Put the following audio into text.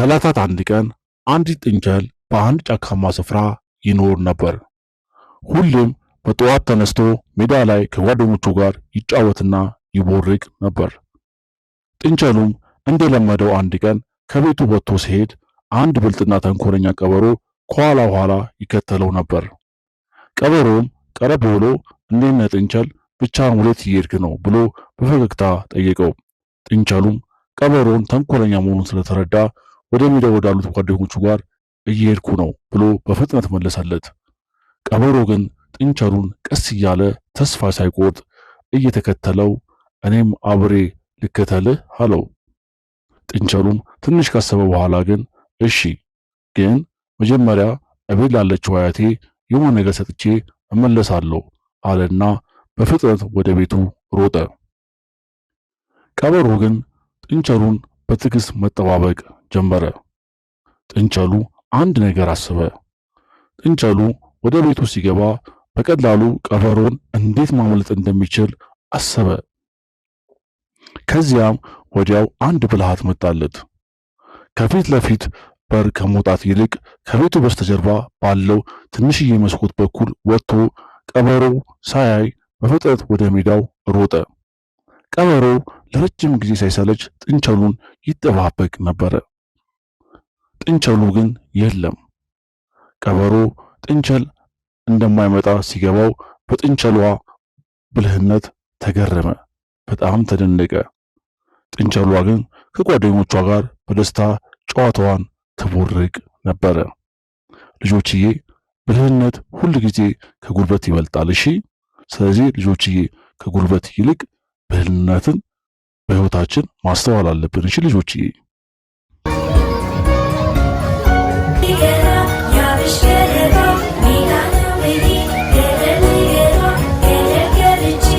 ከዕለታት አንድ ቀን አንዲት ጥንቸል በአንድ ጫካማ ስፍራ ይኖር ነበር። ሁሌም በጠዋት ተነስቶ ሜዳ ላይ ከጓደኞቹ ጋር ይጫወትና ይቦርቅ ነበር። ጥንቸሉም እንደለመደው አንድ ቀን ከቤቱ ወጥቶ ሲሄድ አንድ ብልጥና ተንኮለኛ ቀበሮ ከኋላ ኋላ ይከተለው ነበር። ቀበሮም ቀረብ ብሎ እንዴት ነህ ጥንቸል፣ ብቻህን ወዴት እየሄድክ ነው ብሎ በፈገግታ ጠየቀው። ጥንቸሉም ቀበሮን ተንኮለኛ መሆኑን ስለተረዳ ወደ ሜዳው ወዳሉት ጓደኞቹ ጋር እየሄድኩ ነው ብሎ በፍጥነት መለሰለት። ቀበሮ ግን ጥንቸሉን ቀስ እያለ ተስፋ ሳይቆርጥ እየተከተለው እኔም አብሬ ልከተልህ አለው። ጥንቸሉም ትንሽ ካሰበ በኋላ ግን እሺ፣ ግን መጀመሪያ እቤት ላለችው አያቴ የሆነ ነገር ሰጥቼ እመለሳለሁ አለና በፍጥነት ወደ ቤቱ ሮጠ። ቀበሮ ግን ጥንቸሉን በትዕግስት መጠባበቅ ጀመረ። ጥንቸሉ አንድ ነገር አሰበ። ጥንቸሉ ወደ ቤቱ ሲገባ በቀላሉ ቀበሮን እንዴት ማምለጥ እንደሚችል አሰበ። ከዚያም ወዲያው አንድ ብልሃት መጣለት። ከፊት ለፊት በር ከመውጣት ይልቅ ከቤቱ በስተጀርባ ባለው ትንሽዬ መስኮት በኩል ወጥቶ ቀበሮው ሳያይ በፍጥነት ወደ ሜዳው ሮጠ። ቀበሮው ለረጅም ጊዜ ሳይሰለች ጥንቸሉን ይጠባበቅ ነበረ። ጥንቸሉ ግን የለም። ቀበሮ ጥንቸል እንደማይመጣ ሲገባው በጥንቸሏ ብልህነት ተገረመ፣ በጣም ተደነቀ። ጥንቸሏ ግን ከጓደኞቿ ጋር በደስታ ጨዋታዋን ትቦርቅ ነበረ። ልጆችዬ፣ ብልህነት ሁል ጊዜ ከጉልበት ይበልጣል። እሺ፣ ስለዚህ ልጆችዬ ከጉልበት ይልቅ ብልህነትን በሕይወታችን ማስተዋል አለብን። እሺ ልጆችዬ።